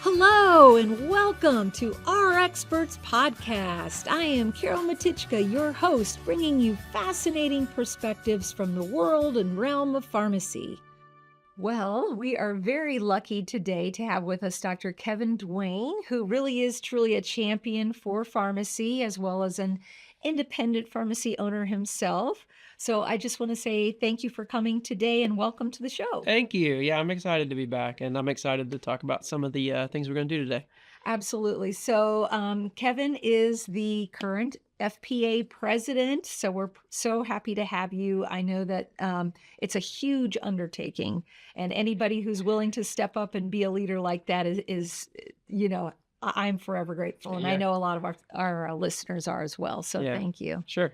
Hello and welcome to Our Experts Podcast. I am Carol Matichka, your host, bringing you fascinating perspectives from the world and realm of pharmacy. Well, we are very lucky today to have with us Dr. Kevin Duane, who really is truly a champion for pharmacy as well as an independent pharmacy owner himself. So I just want to say thank you for coming today and welcome to the show. Thank you. Yeah, I'm excited to be back, and I'm excited to talk about some of the things we're going to do today. Absolutely. So Kevin is the current FPA president. So we're so happy to have you. I know that it's a huge undertaking, and anybody who's willing to step up and be a leader like that is I'm forever grateful. And I Yeah. know a lot of our listeners are as well. So Yeah. thank you. Sure.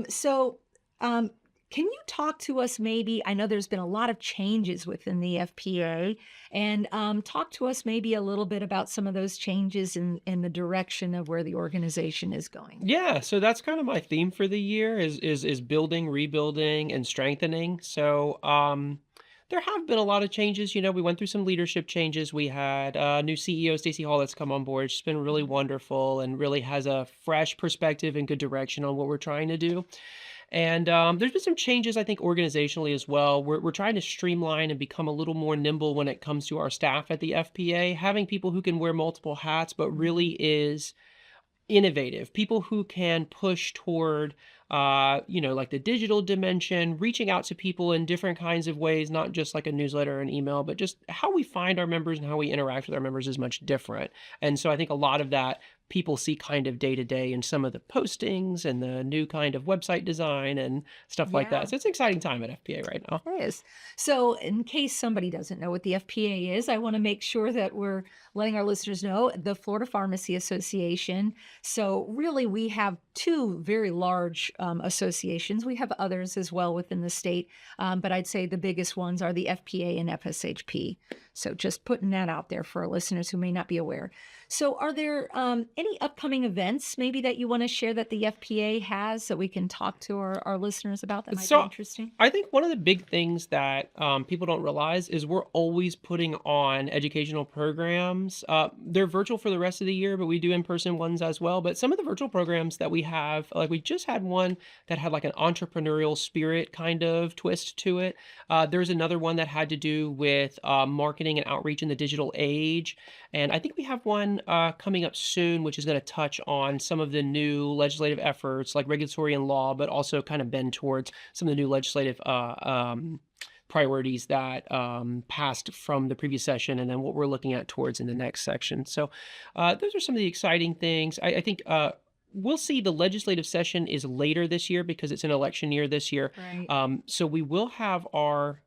So, can you talk to us maybe? I know there's been a lot of changes within the FPA, and talk to us maybe a little bit about some of those changes in the direction of where the organization is going. Yeah, so that's kind of my theme for the year is building, rebuilding, and strengthening. So there have been a lot of changes. We went through some leadership changes. We had a new CEO, Stacey Hall, that's come on board. She's been really wonderful and really has a fresh perspective and good direction on what we're trying to do. And there's been some changes, I think, organizationally as well. We're trying to streamline and become a little more nimble when it comes to our staff at the FPA, having people who can wear multiple hats, but really is innovative, people who can push toward like the digital dimension, reaching out to people in different kinds of ways, not just like a newsletter or an email, but just how we find our members and how we interact with our members is much different. And so I think a lot of that people see kind of day to day in some of the postings and the new kind of website design and stuff like Yeah. that. So it's an exciting time at FPA right now. It is. So, in case somebody doesn't know what the FPA is, I want to make sure that we're letting our listeners know the Florida Pharmacy Association. So, really, we have two very large associations. We have others as well within the state, but I'd say the biggest ones are the FPA and FSHP. So, just putting that out there for our listeners who may not be aware. So, are there any upcoming events maybe that you want to share that the FPA has that we can talk to our listeners about that might be interesting? I think one of the big things that people don't realize is we're always putting on educational programs. They're virtual for the rest of the year, but we do in-person ones as well. But some of the virtual programs that we have, like we just had one that had like an entrepreneurial spirit kind of twist to it. There's another one that had to do with marketing and outreach in the digital age. And I think we have one coming up soon, which is going to touch on some of the new legislative efforts like regulatory and law, but also kind of bend towards some of the new legislative priorities that passed from the previous session and then what we're looking at towards in the next section. So those are some of the exciting things. I think we'll see the legislative session is later this year because it's an election year this year. Right. So we will have our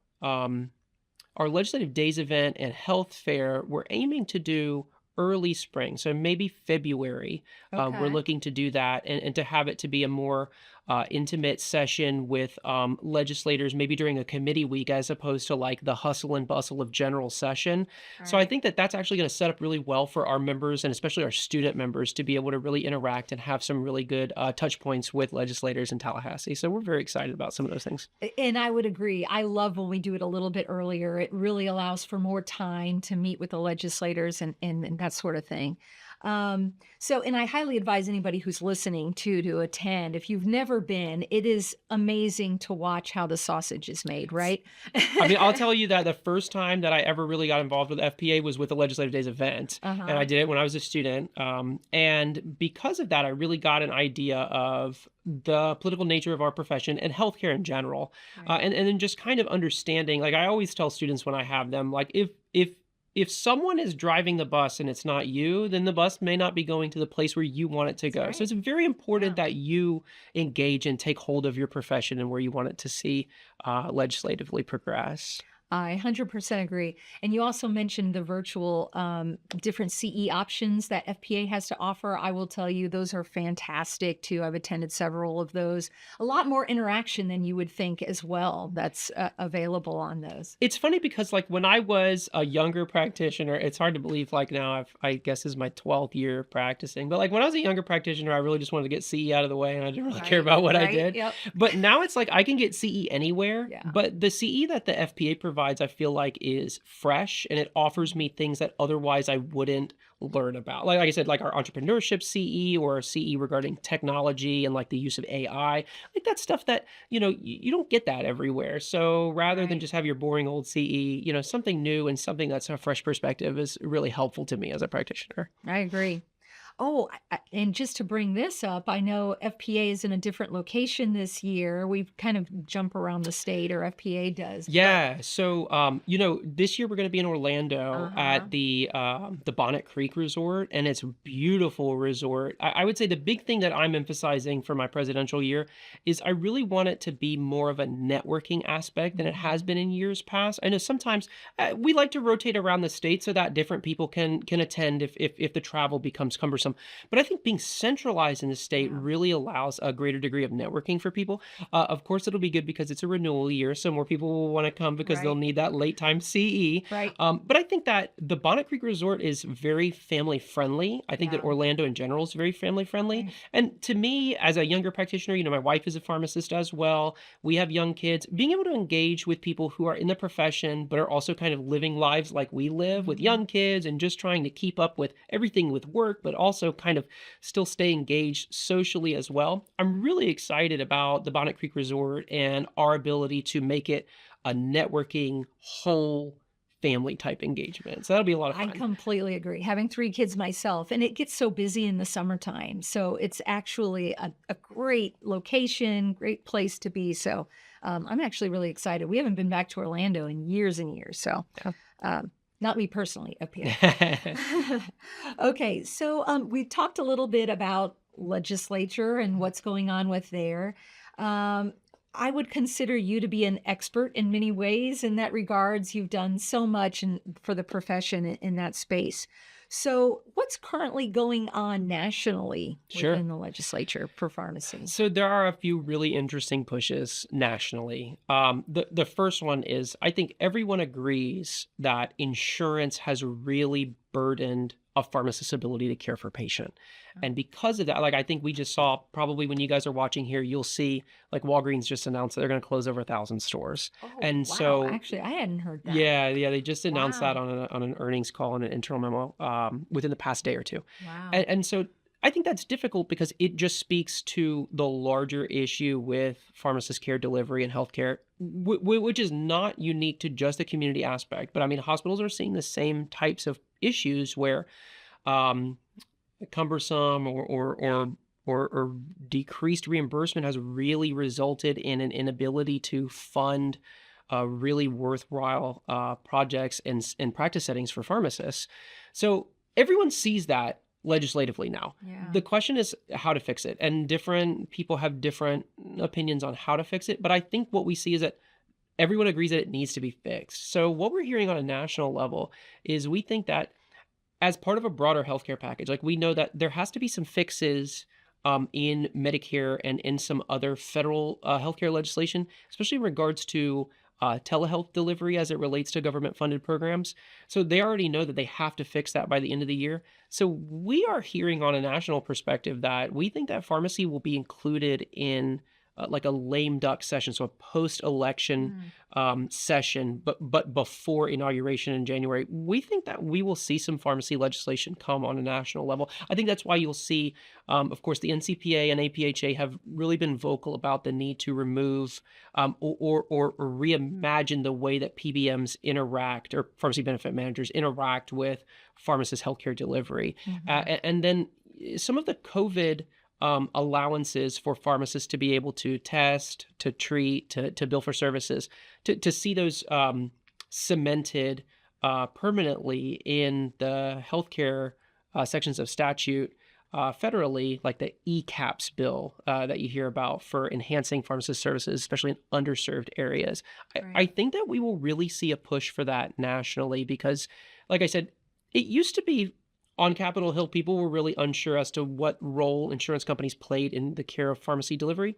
legislative days event and health fair. We're aiming to do early spring, so maybe February. We're Okay. looking to do that and to have it to be a more intimate session with legislators, maybe during a committee week, as opposed to like the hustle and bustle of general session. So I Right. think that that's actually going to set up really well for our members and especially our student members to be able to really interact and have some really good touch points with legislators in Tallahassee. So we're very excited about some of those things. And I would agree. I love when we do it a little bit earlier. It really allows for more time to meet with the legislators and that sort of thing. And I highly advise anybody who's listening to attend. If you've never been, it is amazing to watch how the sausage is made, right? I mean, I'll tell you that the first time that I ever really got involved with FPA was with the Legislative Days event. And I Uh-huh. did it when I was a student. And because of that, I really got an idea of the political nature of our profession and healthcare in general. Right. And then just kind of understanding, like I always tell students when I have them, like if someone is driving the bus and it's not you, then the bus may not be going to the place where you want it to That's go. So right. it's very important Yeah. that you engage and take hold of your profession and where you want it to see legislatively progress. I 100% agree. And you also mentioned the virtual different CE options that FPA has to offer. I will tell you, those are fantastic too. I've attended several of those. A lot more interaction than you would think as well that's available on those. It's funny because like when I was a younger practitioner, it's hard to believe like now I guess this is my 12th year of practicing, but like when I was a younger practitioner, I really just wanted to get CE out of the way and I didn't really care Right, about what I right. did. Yep. But now it's like I can get CE anywhere, Yeah. but the CE that the FPA provides provides, I feel like, is fresh and it offers me things that otherwise I wouldn't learn about. Like I said, like our entrepreneurship CE or CE regarding technology and like the use of AI, like that's stuff that, you don't get that everywhere. So rather than Right. just have your boring old CE, something new and something that's a fresh perspective is really helpful to me as a practitioner. I agree. Oh, and just to bring this up, I know FPA is in a different location this year. We kind of jump around the state, or FPA does, but Yeah. So, this year we're going to be in Orlando uh-huh. at the Bonnet Creek Resort, and it's a beautiful resort. I would say the big thing that I'm emphasizing for my presidential year is I really want it to be more of a networking aspect than it has Mhm. been in years past. I know sometimes we like to rotate around the state so that different people can attend if the travel becomes cumbersome. But I think being centralized in the state Yeah, really allows a greater degree of networking for people. Of course, it'll be good because it's a renewal year, so more people will want to come because they'll right, need that late time CE. right. But I think that the Bonnet Creek Resort is very family friendly. I think that Yeah, Orlando in general is very family friendly. right. And to me, as a younger practitioner, my wife is a pharmacist as well. We have young kids. Being able to engage with people who are in the profession, but are also kind of living lives like we live with Mhm. young kids and just trying to keep up with everything with work, but also kind of still stay engaged socially as well. I'm really excited about the Bonnet Creek Resort and our ability to make it a networking whole family type engagement. So that'll be a lot of I fun. completely agree. Having 3 kids myself, and it gets so busy in the summertime, so it's actually a great location, great place to be, so, I'm actually really excited. We haven't been back to Orlando in years and years, so, um, not me personally, FPA. Yeah. Okay, so, we talked a little bit about legislature and what's going on with there. Um, I would consider you to be an expert in many ways in that regards. You've done so much for the profession in that space. So, what's currently going on nationally Sure. within the legislature for pharmacy? So there are a few really interesting pushes nationally. The first one is I think everyone agrees that insurance has really burdened a pharmacist's ability to care for a patient. Oh, And because of that, like I think we just saw probably when you guys are watching here, you'll see like Walgreens just announced that they're going to close over 1,000 stores. oh, And wow. so Actually, I hadn't heard that. yeah, they just announced that Wow. on an earnings call and an internal memo within the past day or two. Wow. And so I think that's difficult because it just speaks to the larger issue with pharmacist care delivery and healthcare, which is not unique to just the community aspect. But I mean, hospitals are seeing the same types of issues where um, cumbersome or decreased reimbursement has really resulted in an inability to fund really worthwhile projects and practice settings for pharmacists. So everyone sees that legislatively now. Yeah. The question is how to fix it, and different people have different opinions on how to fix it. But I think what we see is that everyone agrees that it needs to be fixed. So what we're hearing on a national level is we think that as part of a broader healthcare package, like we know that there has to be some fixes in Medicare and in some other federal healthcare legislation, especially in regards to telehealth delivery as it relates to government funded programs. So they already know that they have to fix that by the end of the year. So we are hearing on a national perspective that we think that pharmacy will be included in like a lame duck session, so a post-election Mm. session, but before inauguration in January. We think that we will see some pharmacy legislation come on a national level. I think that's why you'll see, of course, the NCPA and APHA have really been vocal about the need to remove or reimagine the way that PBMs interact or pharmacy benefit managers interact with pharmacist healthcare delivery, Mhm. and then some of the COVID allowances for pharmacists to be able to test, to treat, to bill for services, to see those cemented permanently in the healthcare sections of statute federally, like the ECAPS bill that you hear about for enhancing pharmacist services, especially in underserved areas. I Right. think that we will really see a push for that nationally because, like I said, it used to be on Capitol Hill, people were really unsure as to what role insurance companies played in the care of pharmacy delivery.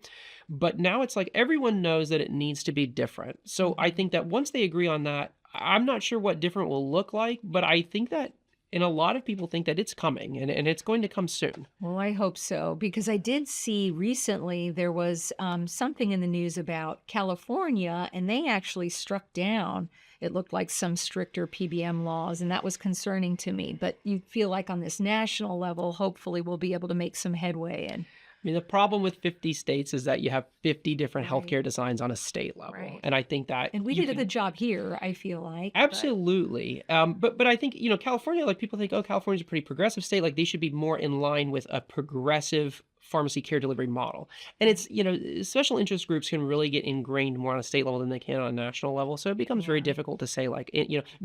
But now it's like everyone knows that it needs to be different. So I Mhm. think that once they agree on that, I'm not sure what different will look like, but I think that, and a lot of people think that it's coming and it's going to come soon. Well, I hope so because I did see recently there was something in the news about California, and they actually struck down it looked like some stricter PBM laws, and that was concerning to me. But you feel like on this national level, hopefully we'll be able to make some headway. And I mean, the problem with 50 states is that you have 50 different right, healthcare designs on a state level. right. And I think that And we you did a can good job here, I feel like, but absolutely. But I think, California, like people think, oh, California's a pretty progressive state. Like they should be more in line with a progressive pharmacy care delivery model. And right. it's, special interest groups can really get ingrained more on a state level than they can on a national level. So it becomes very Yeah. difficult to say, like,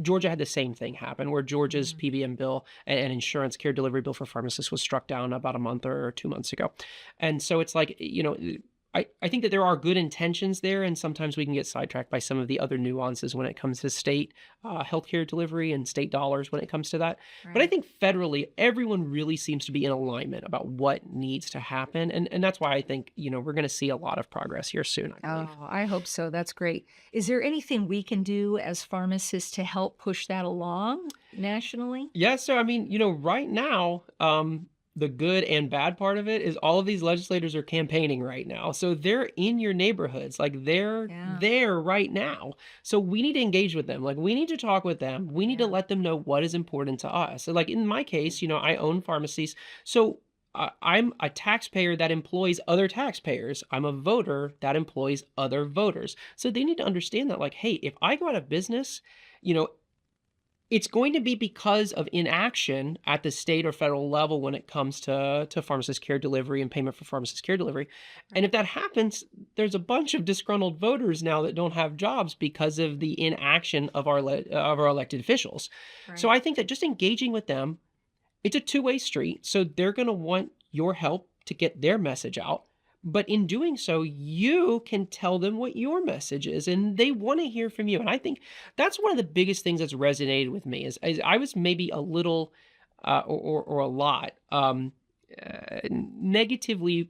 Georgia had the same thing happen where Georgia's Mm. PBM bill and insurance care delivery bill for pharmacists was struck down about a month or 2 months ago. And so it's like, I think that there are good intentions there, and sometimes we can get sidetracked by some of the other nuances when it comes to state healthcare delivery and state dollars when it comes to that. But I Right. think federally, everyone really seems to be in alignment about what needs to happen, and that's why I think we're going to see a lot of progress here soon, I believe. Oh, I hope so. That's great. Is there anything we can do as pharmacists to help push that along nationally? Yeah, so I mean, right now, the good and bad part of it is all of these legislators are campaigning right now. So they're in your neighborhoods, like they're Yeah. there right now. So we need to engage with them. Like we need to talk with them. We need to Yeah. let them know what is important to us. So like in my case, I own pharmacies. So I'm a taxpayer that employs other taxpayers. I'm a voter that employs other voters. So they need to understand that, like, hey, if I go out of business, you know, it's going to be because of inaction at the state or federal level when it comes to pharmacist care delivery and payment for pharmacist care delivery. And if Right. that happens, there's a bunch of disgruntled voters now that don't have jobs because of the inaction of our elected officials. So Right. I think that just engaging with them, it's a two-way street. So they're going to want your help to get their message out. But in doing so, you can tell them what your message is, and they want to hear from you. And I think that's one of the biggest things that's resonated with me is I was maybe a little or a lot negatively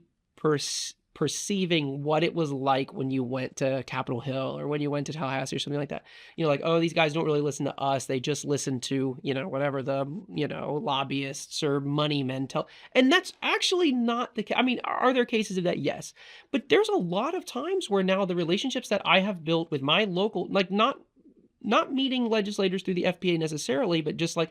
perceiving what it was like when you went to Capitol Hill or when you went to Tallahassee or something like that. Like, oh, these guys don't really listen to us. They just listen to, whatever the, lobbyists or money men tell. And that's actually not the case. I mean, are there cases of that? Yes. But there's a lot of times where now the relationships that I have built with my local, like not meeting legislators through the FPA necessarily, but just like,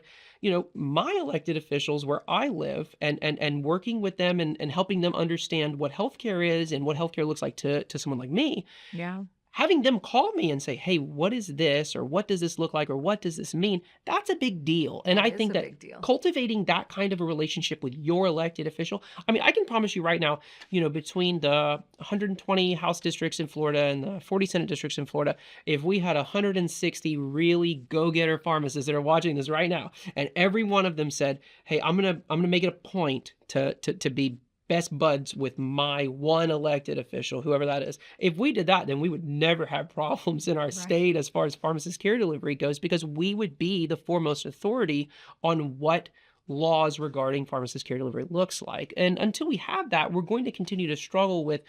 my elected officials where I live and working with them and helping them understand what healthcare is and what healthcare looks like to someone like me. Yeah. Having them call me and say, "Hey, what is this?" or "What does this look like?" or "What does this mean?" That's a big deal. And That I is think a that big deal. cultivating that kind of a relationship with your elected official, I mean, I can promise you right now, between the 120 House districts in Florida and the 40 Senate districts in Florida, if we had 160 really go-getter pharmacists that are watching this right now, and every one of them said, "Hey, I'm gonna make it a point to be best buds with my one elected official, whoever that is." If we did that, then we would never have problems in our Right. state as far as pharmacist care delivery goes, because we would be the foremost authority on what laws regarding pharmacist care delivery looks like. And until we have that, we're going to continue to struggle with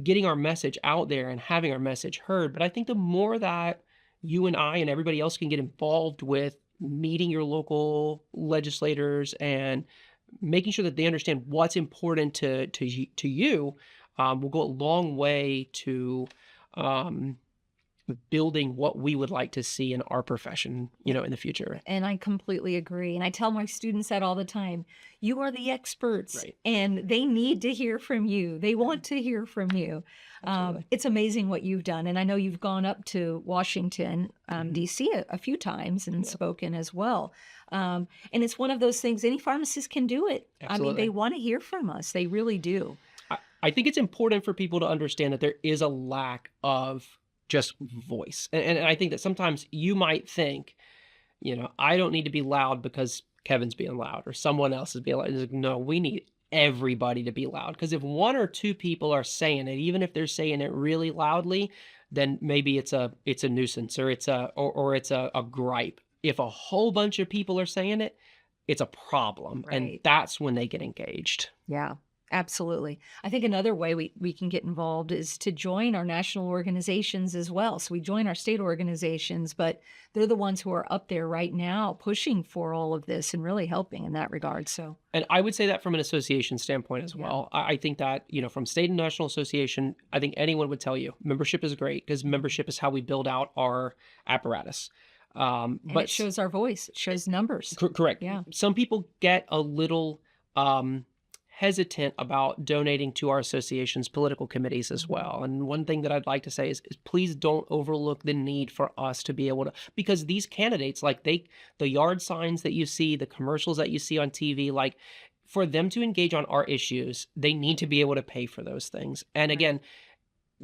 getting our message out there and having our message heard. But I think the more that you and I and everybody else can get involved with meeting your local legislators and making sure that they understand what's important to you, will go a long way to um, building what we would like to see in our profession, in the future. And I completely agree. And I tell my students that all the time. You are the experts, Right. and they need to hear from you. They want to hear from you. Absolutely. It's amazing what you've done. And I know you've gone up to Washington, Mhm. D.C. A few times and Yeah. spoken as well. And it's one of those things, any pharmacist can do it. I mean, they Absolutely. want to hear from us. They really do. I think it's important for people to understand that there is a lack of just voice. And I think that sometimes you might think, I don't need to be loud because Kevin's being loud or someone else is being loud. It's like, no, we need everybody to be loud. Because if one or two people are saying it, even if they're saying it really loudly, then maybe it's a nuisance or it's a gripe. If a whole bunch of people are saying it, it's a problem. And Right. that's when they get engaged. Yeah. Absolutely. I think another way we can get involved is to join our national organizations as well. So we join our state organizations, but they're the ones who are up there right now pushing for all of this and really helping in that regard. So, And I would say that from an association standpoint as yeah. well. I think that, from state and national association, I think anyone would tell you membership is great because membership is how we build out our apparatus. And it But shows our voice, it shows numbers. Correct. Yeah. Some people get a little hesitant about donating to our association's political committees as Mhm. well. And one thing that I'd like to say is please don't overlook the need for us to be able to, because these candidates, like the yard signs that you see, the commercials that you see on TV, like for them to engage on our issues, they need to be able to pay for those things. And Right. again,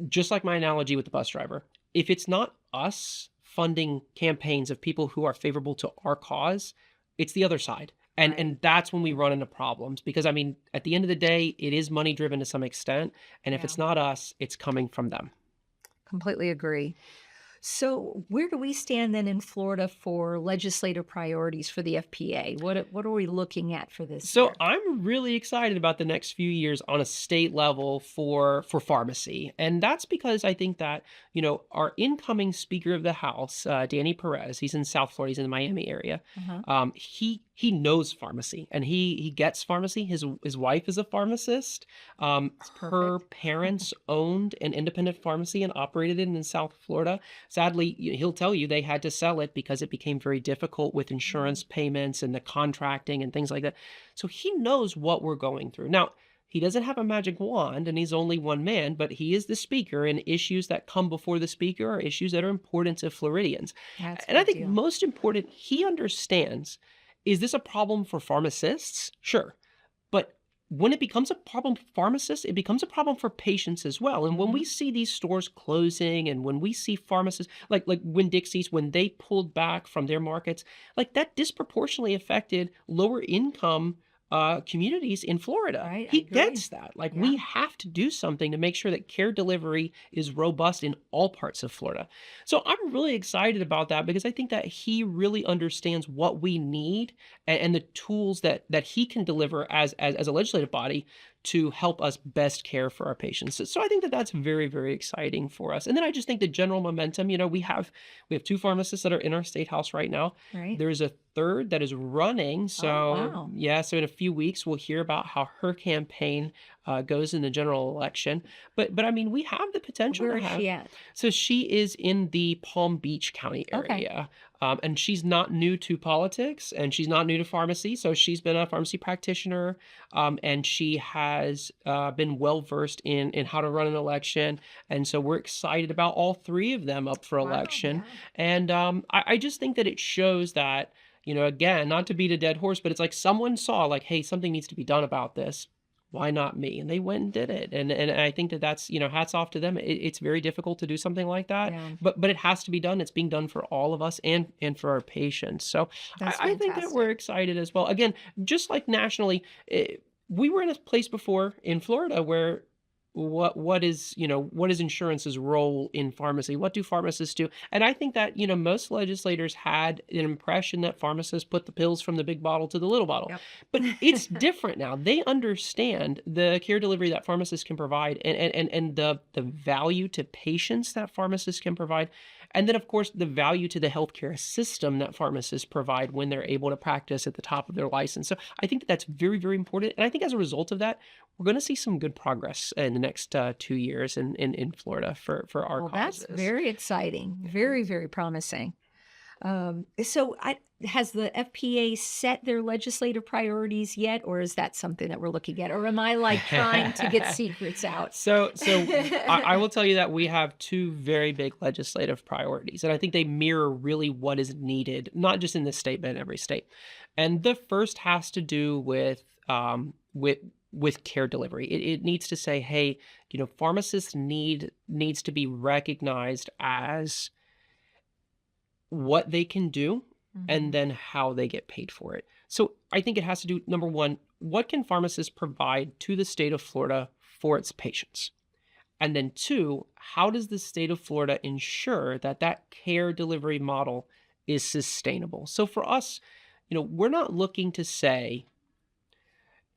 just like my analogy with the bus driver, if it's not us funding campaigns of people who are favorable to our cause, it's the other side. And Right. and that's when we run into problems because I mean, at the end of the day, it is money driven to some extent, and if Yeah. it's not us, it's coming from them. Completely agree. So, where do we stand then in Florida for legislative priorities for the FPA? What are we looking at for this So year? I'm really excited about the next few years on a state level for pharmacy, and that's because I think that our incoming Speaker of the House, Danny Perez, he's in South Florida, he's in the Miami area. Uh-huh. He knows pharmacy and he gets pharmacy. His wife is a pharmacist. It's Her perfect. parents owned an independent pharmacy and operated it in South Florida. Sadly, he'll tell you they had to sell it because it became very difficult with Mhm. insurance payments and the contracting and things like that. So he knows what we're going through. Now, he doesn't have a magic wand and he's only one man, but he is the speaker, and issues that come before the speaker are issues that are important to Floridians. That's a And I big think deal. most important, he understands, is this a problem for pharmacists? Sure. But when it becomes a problem for pharmacists, it becomes a problem for patients as well. And when we Mhm. see these stores closing and when we see pharmacists like when Dixie's, when they pulled back from their markets, like that disproportionately affected lower income communities in Florida. Right, I He agree. gets that. Like Yeah, we have to do something to make sure that care delivery is robust in all parts of Florida. So I'm really excited about that because I think that he really understands what we need and the tools that he can deliver as a legislative body to help us best care for our patients. So I think that that's very, very exciting for us. And then I just think the general momentum, we have two pharmacists that are in our state house right now. right. There's a third that is running. Oh, So wow. yeah, so in a few weeks we'll hear about how her campaign goes in the general election. But I mean, we have the potential Where to is have. she at? So she is in the Palm Beach County Okay. area. And she's not new to politics and she's not new to pharmacy. So she's been a pharmacy practitioner, and she has been well versed in how to run an election. And so we're excited about all three of them up for Wow, election. yeah. And I just think that it shows that, again, not to beat a dead horse, but it's like someone saw, like, hey, something needs to be done about this. Why not me? And they went and did it. And I think that that's, hats off to them. It's very difficult to do something like that, Yeah, but it has to be done. It's being done for all of us and for our patients. So I, that's I think that we're fantastic. excited as well. Again, just like nationally, we were in a place before in Florida where what is insurance's role in pharmacy? What do pharmacists do? And I think that most legislators had an impression that pharmacists put the pills from the big bottle to the little bottle, Yep. but it's different now. They understand the care delivery that pharmacists can provide, and the value to patients that pharmacists can provide, and then of course the value to the healthcare system that pharmacists provide when they're able to practice at the top of their license. So I think that that's very, very important, and I think as a result of that, we're going to see some good progress in the next 2 years in Florida for our Well, that's causes. very exciting. Very, very promising. Has the FPA set their legislative priorities yet, or is that something that we're looking at? Or am I like trying to get secrets out? So I will tell you that we have two very big legislative priorities, and I think they mirror really what is needed, not just in this state, but in every state. And the first has to do with care delivery. It needs to say, hey, pharmacists needs to be recognized as what they can do and Mhm. then how they get paid for it. So I think it has to do, number one, what can pharmacists provide to the state of Florida for its patients? And then two, how does the state of Florida ensure that that care delivery model is sustainable? So for us, we're not looking to say,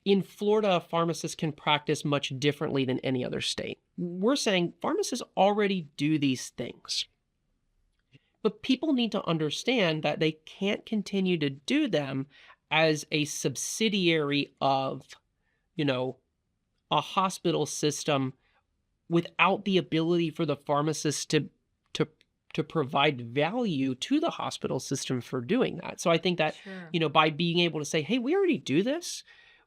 in Florida, pharmacists can practice much differently than any other state. We're saying pharmacists already do these things, but people need to understand that they can't continue to do them as a subsidiary of, you know, a hospital system without the ability for the pharmacist to to provide value to the hospital system for doing that. So I think that, Sure. by being able to say, "Hey, we already do this.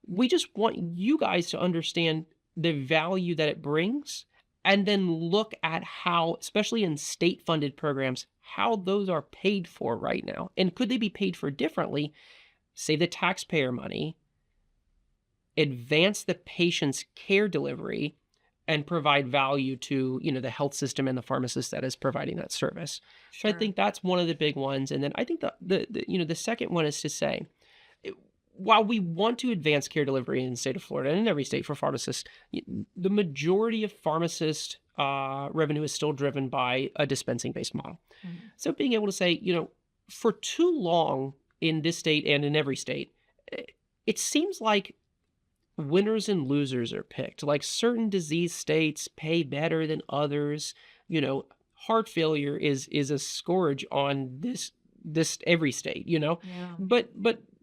We just want you guys to understand the value that it brings," and then look at how, especially in state-funded programs, how those are paid for right now. And could they be paid for differently? Save the taxpayer money, advance the patient's care delivery, and provide value to, the health system and the pharmacist that is providing that service. So I Sure. think that's one of the big ones. And then I think the second one is to say, eh, while we want to advance care delivery in the state of Florida and in every state for pharmacists, the majority of pharmacist revenue is still driven by a dispensing based model. Mhm. So being able to say, for too long in this state and in every state, eh, it seems like winners and losers are picked. Like certain disease states pay better than others. Heart failure is a scourge on this every state. Yeah. But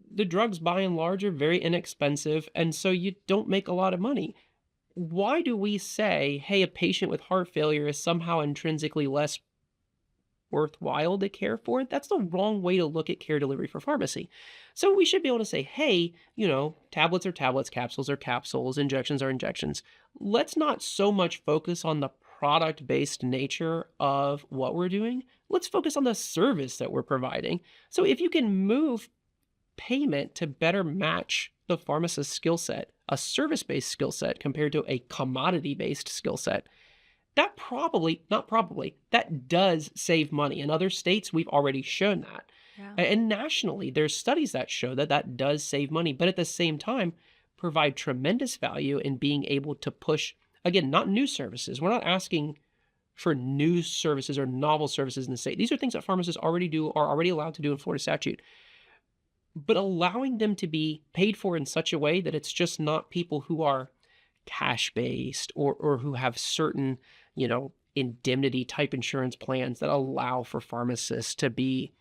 the drugs by and large are very inexpensive, and so you don't make a lot of money. Why do we say, hey, a patient with heart failure is somehow intrinsically less worthwhile to care for? That's the wrong way to look at care delivery for pharmacy. So we should be able to say, hey, tablets are tablets, capsules are capsules, injections are injections. Let's not so much focus on the product based nature of what we're doing. Let's focus on the service that we're providing. So if you can move payment to better match the pharmacist's skill set, a service based skill set compared to a commodity based skill set, that probably, not probably, that does save money. In other states, we've already shown that. Yeah. And nationally, there's studies that show that that does save money, but at the same time, provide tremendous value in being able to push, again, not new services. We're not asking for new services or novel services in the state. These are things that pharmacists already do, are already allowed to do in Florida statute, but allowing them to be paid for in such a way that it's just not people who are cash based or who have certain, indemnity type insurance plans that allow for pharmacists to be,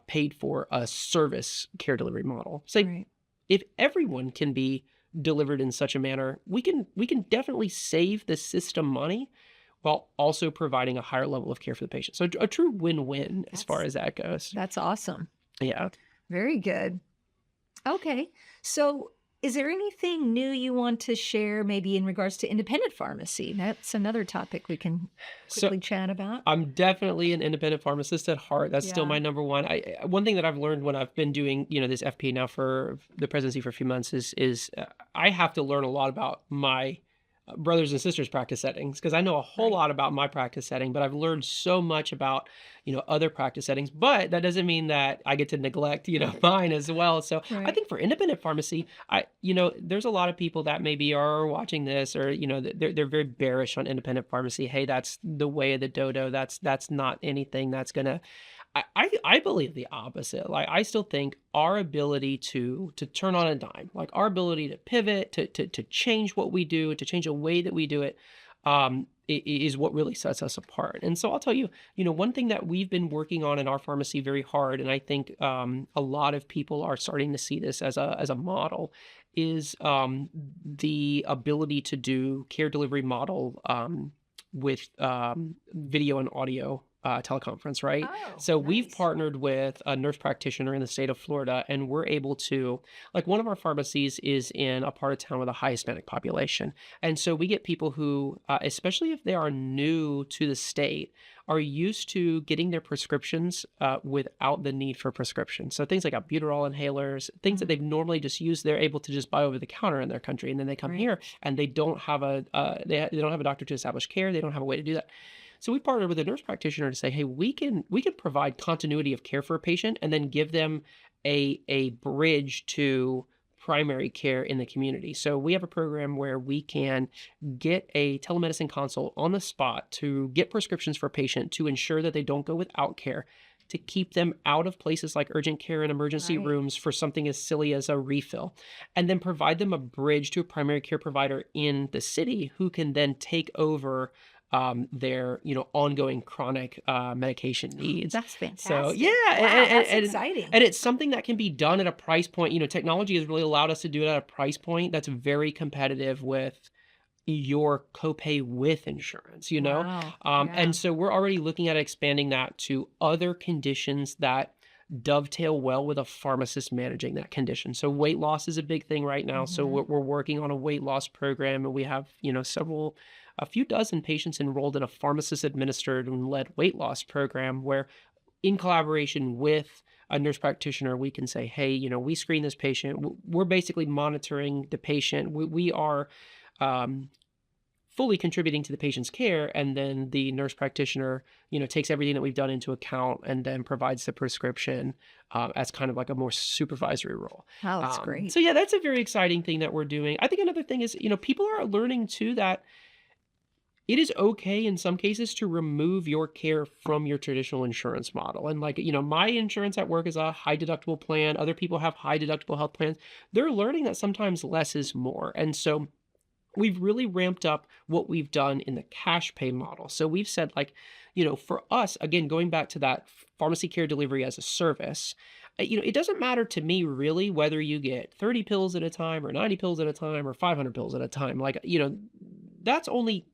paid for a service care delivery model. Say Right. if everyone can be delivered in such a manner, we can definitely save the system money while also providing a higher level of care for the patient. So a true win-win as far That's as that goes. that's awesome. Yeah. Very good. Okay. So, is there anything new you want to share, maybe in regards to independent pharmacy? That's another topic we can So quickly chat about. I'm definitely an independent pharmacist at heart. That's still Yeah. my number one. One thing that I've learned when I've been doing, this FPA now for the presidency for a few months is I have to learn a lot about my brothers and sisters practice settings because I know a whole Right. lot about my practice setting, but I've learned so much about, other practice settings, but that doesn't mean that I get to neglect, mine as well. So I Right. think for independent pharmacy, there's a lot of people that maybe are watching this or, they're very bearish on independent pharmacy. Hey, that's the way of the dodo. That's not anything that's gonna I believe the opposite. Like I still think our ability to turn on a dime, like our ability to pivot, to change what we do, to change the way that we do it, is what really sets us apart. And so I'll tell you, one thing that we've been working on in our pharmacy very hard, and I think a lot of people are starting to see this as a model, is the ability to do care delivery model with video and audio teleconference, right? Oh, So we've nice. partnered with a nurse practitioner in the state of Florida, and we're able to, like, one of our pharmacies is in a part of town with a high Hispanic population. And so we get people who, especially if they are new to the state, are used to getting their prescriptions without the need for prescription. So things like albuterol inhalers, things that Mm, they've normally just used, they're able to just buy over the counter in their country, and then they come right. here and they don't have they don't have a doctor to establish care. They don't have a way to do that. So we partnered with a nurse practitioner to say, hey, we can provide continuity of care for a patient and then give them a bridge to primary care in the community. So we have a program where we can get a telemedicine consult on the spot to get prescriptions for a patient to ensure that they don't go without care, to keep them out of places like urgent care and emergency Right. rooms for something as silly as a refill, and then provide them a bridge to a primary care provider in the city who can then take over their ongoing chronic medication needs. That's So yeah, fantastic. Wow, that's exciting. and it's something that can be done at a price point. Technology has really allowed us to do it at a price point that's very competitive with your copay with insurance. Wow. And Yeah. so we're already looking at expanding that to other conditions that dovetail well with a pharmacist managing that condition. So weight loss is a big thing right now. So Mhm. we're working on a weight loss program, and we have, a few dozen patients enrolled in a pharmacist administered and led weight loss program where in collaboration with a nurse practitioner, we can say, hey, we screen this patient. We're basically monitoring the patient. We are um, fully contributing to the patient's care, and then the nurse practitioner takes everything that we've done into account and then provides the prescription as kind of like a more supervisory role. Oh, that's great. So yeah, that's a very exciting thing that we're doing. I think another thing is people are learning too that it is okay in some cases to remove your care from your traditional insurance model. And like, my insurance at work is a high deductible plan. Other people have high deductible health plans. They're learning that sometimes less is more. And so we've really ramped up what we've done in the cash pay model. So we've said, like, for us, again, going back to that pharmacy care delivery as a service, it doesn't matter to me really whether you get 30 pills at a time or 90 pills at a time or 500 pills at a time. Like, that's only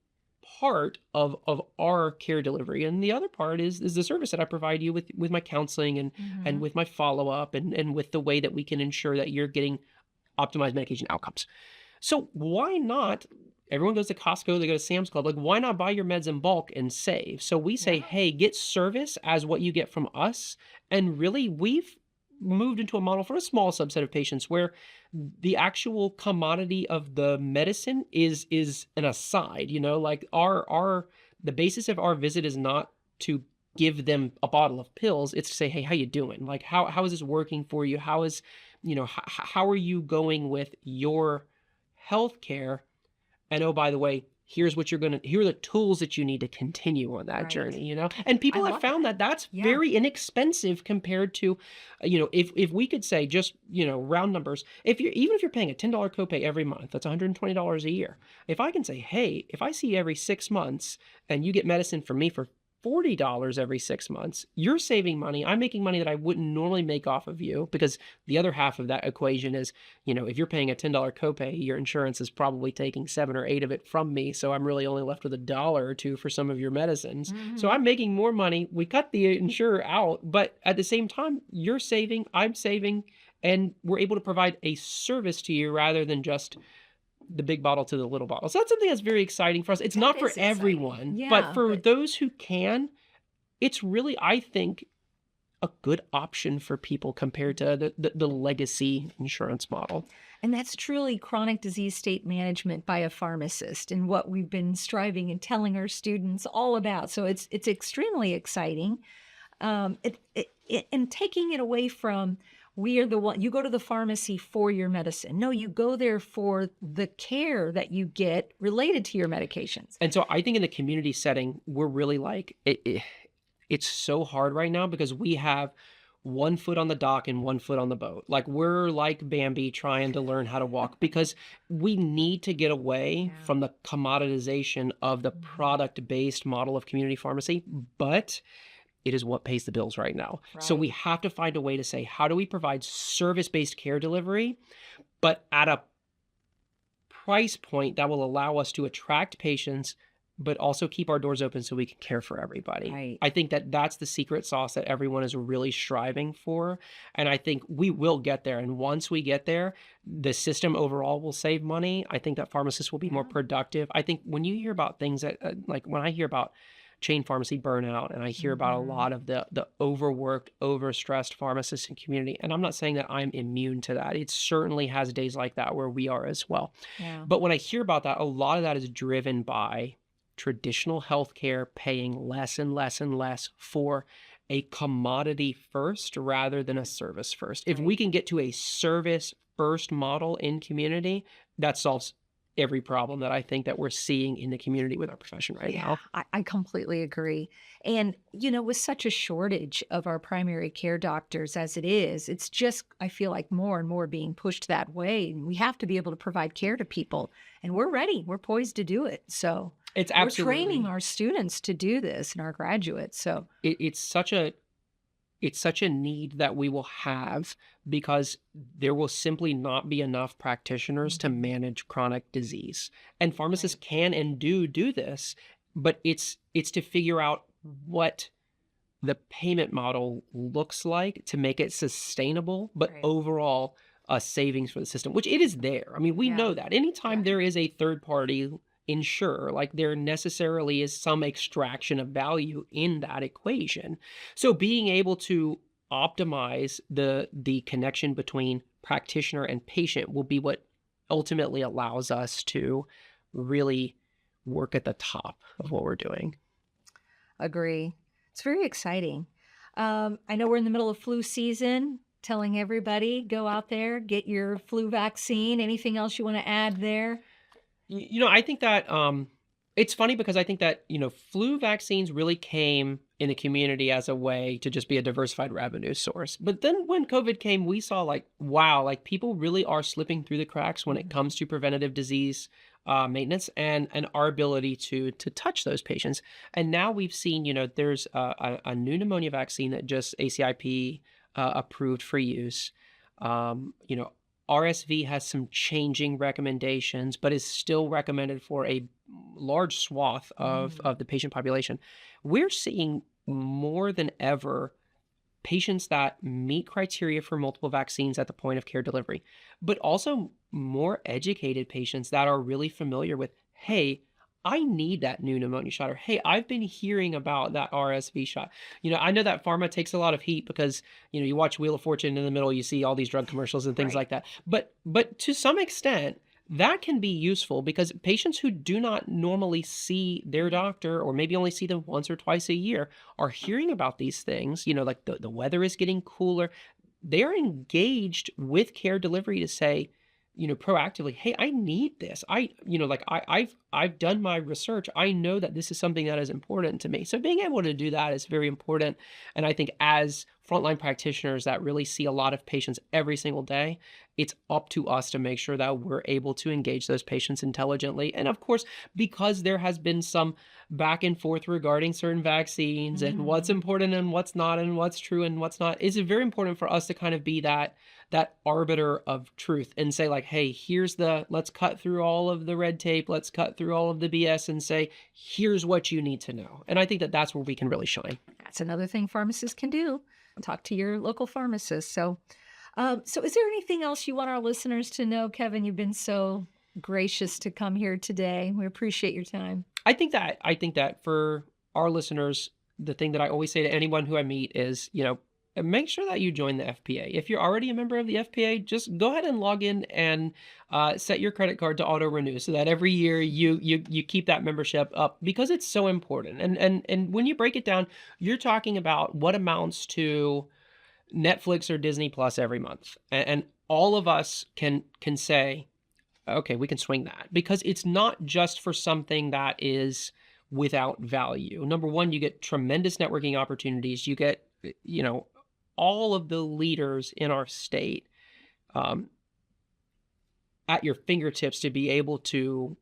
part of our care delivery, and the other part is the service that I provide you with my counseling and Mhm. with my follow-up and with the way that we can ensure that you're getting optimized medication outcomes. So why not? Everyone goes to Costco, they go to Sam's Club. Like, why not buy your meds in bulk and save? So we say, Yeah. hey, get service as what you get from us. And really, we've moved into a model for a small subset of patients where the actual commodity of the medicine is an aside. Like our the basis of our visit is not to give them a bottle of pills. It's to say, hey, how you doing? Like, how is this working for you? How are you going with your healthcare? And oh, by the way, here are the tools that you need to continue on that Right. journey. And I people have love found that. that that's Yeah. very inexpensive compared to, if we could say just, round numbers, if you're paying a $10 copay every month, that's $120 a year. If I can say, hey, if I see you every 6 months and you get medicine from me for $40 every 6 months, you're saving money. I'm making money that I wouldn't normally make off of you, because the other half of that equation is, if you're paying a $10 copay, your insurance is probably taking 7 or 8 of it from me. So I'm really only left with $1 or $2 for some of your medicines. So Mhm. I'm making more money. We cut the insurer out, but at the same time, you're saving, I'm saving, and we're able to provide a service to you rather than just the big bottle to the little bottle. So that's something that's very exciting for us. It's That not for is exciting. everyone, but Yeah, for but those who can, it's really, I think, a good option for people compared to the legacy insurance model. and that's truly chronic disease state management by a pharmacist and what we've been striving and telling our students all about. So it's extremely exciting. And taking it away from we are the one you go to the pharmacy for your medicine. No, you go there for the care that you get related to your medications. And so I think in the community setting, we're really like it's so hard right now because we have one foot on the dock and one foot on the boat. Like, we're like Bambi trying to learn how to walk because we need to get away Yeah. from the commoditization of the Mhm. product-based model of community pharmacy, but it is what pays the bills right now. So we Right. have to find a way to say, how do we provide service-based care delivery, but at a price point that will allow us to attract patients, but also keep our doors open so we can care for everybody. Right. I think that that's the secret sauce that everyone is really striving for. And I think we will get there. And once we get there, the system overall will save money. I think that pharmacists will be more Yeah. productive. I think when you hear about things that, like when I hear about chain pharmacy burnout and I hear about a Mhm. lot of the overworked, overstressed pharmacists in community, and I'm not saying that I'm immune to that. It certainly has days like that where we are as well. Yeah. But when I hear about that, a lot of that is driven by traditional healthcare paying less and less and less for a commodity first rather than a service first. If we Right. can get to a service first model in community, that solves every problem that I think that we're seeing in the community with our profession right Yeah, now. I completely agree. And, with such a shortage of our primary care doctors as it is, it's just, I feel like more and more being pushed that way. And we have to be able to provide care to people. And we're ready, we're poised to do it. So It's we're training absolutely our students to do this and our graduates. So, it's such a need that we will have because there will simply not be enough practitioners to mhm, manage chronic disease. And pharmacists right, can and do this, but it's to figure out what the payment model looks like to make it sustainable, but right. overall a savings for the system, which it is there. I mean, we Yeah, know that anytime yeah. there is a third party insurer, like there necessarily is some extraction of value in that equation. So being able to optimize the connection between practitioner and patient will be what ultimately allows us to really work at the top of what we're doing. Agree. It's very exciting. I know we're in the middle of flu season, telling everybody go out there, get your flu vaccine. Anything else you want to add there? I think that it's funny because I think that, flu vaccines really came in the community as a way to just be a diversified revenue source. But then when COVID came, we saw like, wow, like people really are slipping through the cracks when it Mhm. comes to preventative disease maintenance and our ability to touch those patients. And now we've seen, there's a new pneumonia vaccine that just ACIP approved for use. RSV has some changing recommendations, but is still recommended for a large swath Mm, of the patient population. We're seeing more than ever patients that meet criteria for multiple vaccines at the point of care delivery, but also more educated patients that are really familiar with, hey, I need that new pneumonia shot, or hey, I've been hearing about that RSV shot. I know that pharma takes a lot of heat because, you watch Wheel of Fortune in the middle, you see all these drug commercials and things right. like that. But to some extent, that can be useful because patients who do not normally see their doctor or maybe only see them once or twice a year are hearing about these things, like the weather is getting cooler. They're engaged with care delivery to say, proactively, hey, I need this. I've done my research. I know that this is something that is important to me. So being able to do that is very important. And I think as frontline practitioners that really see a lot of patients every single day, it's up to us to make sure that we're able to engage those patients intelligently. And of course, because there has been some back and forth regarding certain vaccines and what's Mhm. important and what's not and what's true and what's not, it's very important for us to kind of be that arbiter of truth and say like, hey, let's cut through all of the red tape, let's cut through all of the BS and say, here's what you need to know. And I think that that's where we can really shine. That's another thing pharmacists can do. Talk to your local pharmacist. So is there anything else you want our listeners to know, Kevin? You've been so gracious to come here today. We appreciate your time. I think that for our listeners, the thing that I always say to anyone who I meet is, make sure that you join the FPA. If you're already a member of the FPA, just go ahead and log in and set your credit card to auto renew so that every year you keep that membership up because it's so important. And when you break it down, you're talking about what amounts to Netflix or Disney Plus every month, and all of us can say, okay, we can swing that because it's not just for something that is without value. Number one, you get tremendous networking opportunities. You get, all of the leaders in our state um, at your fingertips to be able to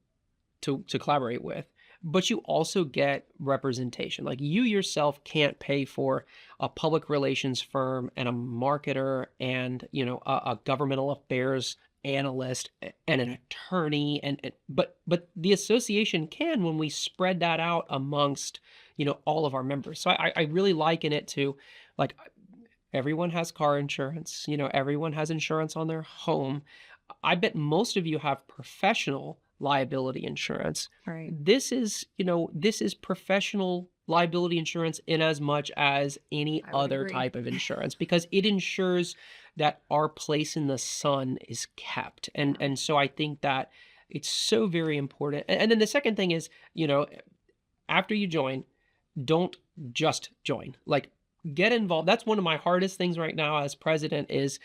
collaborate with. But you also get representation. Like you yourself can't pay for a public relations firm and a marketer and a governmental affairs analyst and an attorney but the association can when we spread that out amongst all of our members. So I really liken it to like everyone has car insurance, everyone has insurance on their home. I bet most of you have professional liability insurance. Right. This is professional liability insurance in as much as any I would other agree. type of insurance because it ensures that our place in the sun is kept. And Yeah. and so I think that it's so very important. And then the second thing is, after you join, don't just join. Like get involved. That's one of my hardest things right now as president is,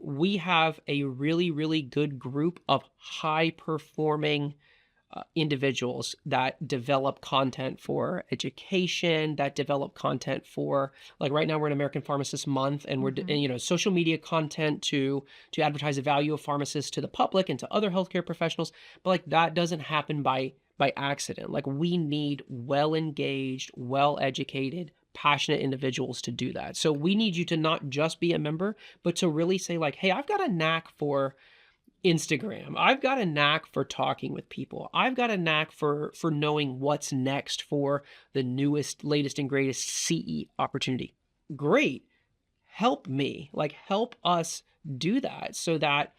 we have a really, really good group of high performing individuals that develop content for education, that develop content for, like, right now we're in American Pharmacist Month, and Mhm. social media content to advertise the value of pharmacists to the public and to other healthcare professionals. But like that doesn't happen by accident. Like we need well engaged, well educated, passionate individuals to do that. So we need you to not just be a member, but to really say like, hey, I've got a knack for Instagram. I've got a knack for talking with people. I've got a knack for knowing what's next for the newest, latest, and greatest CE opportunity. Great. Help me. Like help us do that so that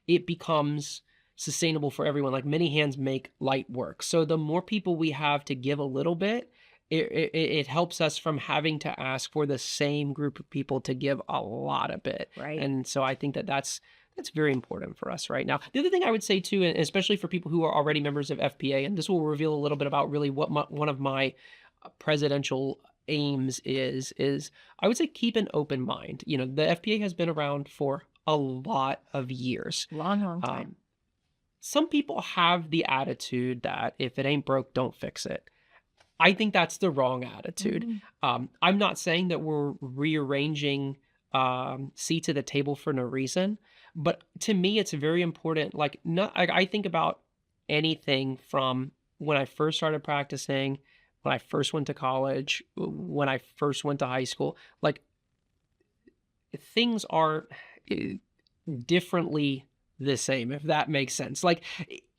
it becomes sustainable for everyone. Like many hands make light work. So the more people we have to give a little bit, it helps us from having to ask for the same group of people to give a lot of bit. Right. And so I think that that's very important for us right now. The other thing I would say too, and especially for people who are already members of FPA, and this will reveal a little bit about really what one of my presidential aims is I would say keep an open mind. The FPA has been around for a lot of years. Long, long time. Um, some people have the attitude that if it ain't broke, don't fix it. I think that's the wrong attitude. Mhm. I'm not saying that we're rearranging seats at the table for no reason, but to me, it's very important. Like, not, I think about anything from when I first started practicing, when I first went to college, when I first went to high school. Like, things are eh, differently the same, if that makes sense. Like,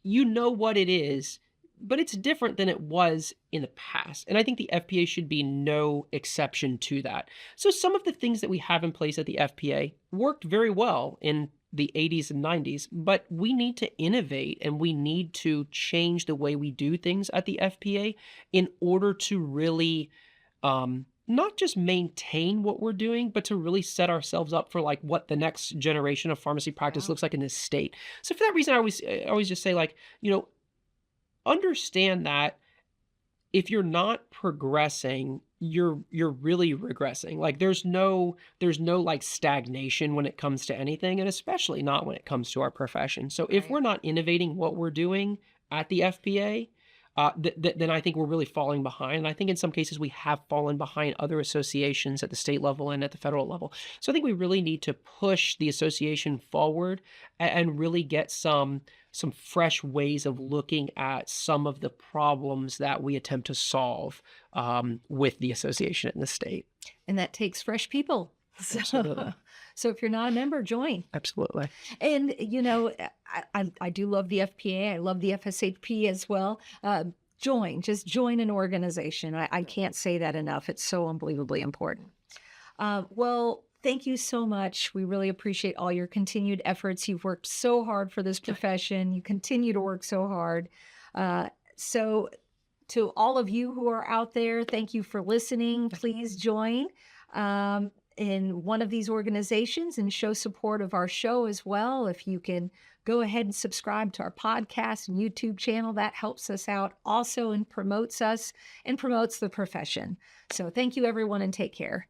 you know what it is, but it's different than it was in the past. And I think the FPA should be no exception to that. So some of the things that we have in place at the FPA worked very well in the 80s and 90s, but we need to innovate and we need to change the way we do things at the FPA in order to really not just maintain what we're doing, but to really set ourselves up for like what the next generation of pharmacy practice Yeah. looks like in this state. So for that reason, I always just say like, understand that if you're not progressing, you're really regressing. Like there's no like stagnation when it comes to anything, and especially not when it comes to our profession. So if Right. we're not innovating what we're doing at the FPA, then I think we're really falling behind. And I think in some cases we have fallen behind other associations at the state level and at the federal level. So I think we really need to push the association forward and really get some fresh ways of looking at some of the problems that we attempt to solve with the association in the state. And that takes fresh people. So, Absolutely. so if you're not a member, join. Absolutely. And I do love the FPA. I love the FSHP as well. Just join an organization. I can't say that enough. It's so unbelievably important. Well, thank you so much. We really appreciate all your continued efforts. You've worked so hard for this profession. You continue to work so hard. So, to all of you who are out there, thank you for listening. Please join in one of these organizations and show support of our show as well. If you can go ahead and subscribe to our podcast and YouTube channel, that helps us out also and promotes us and promotes the profession. So, thank you, everyone, and take care.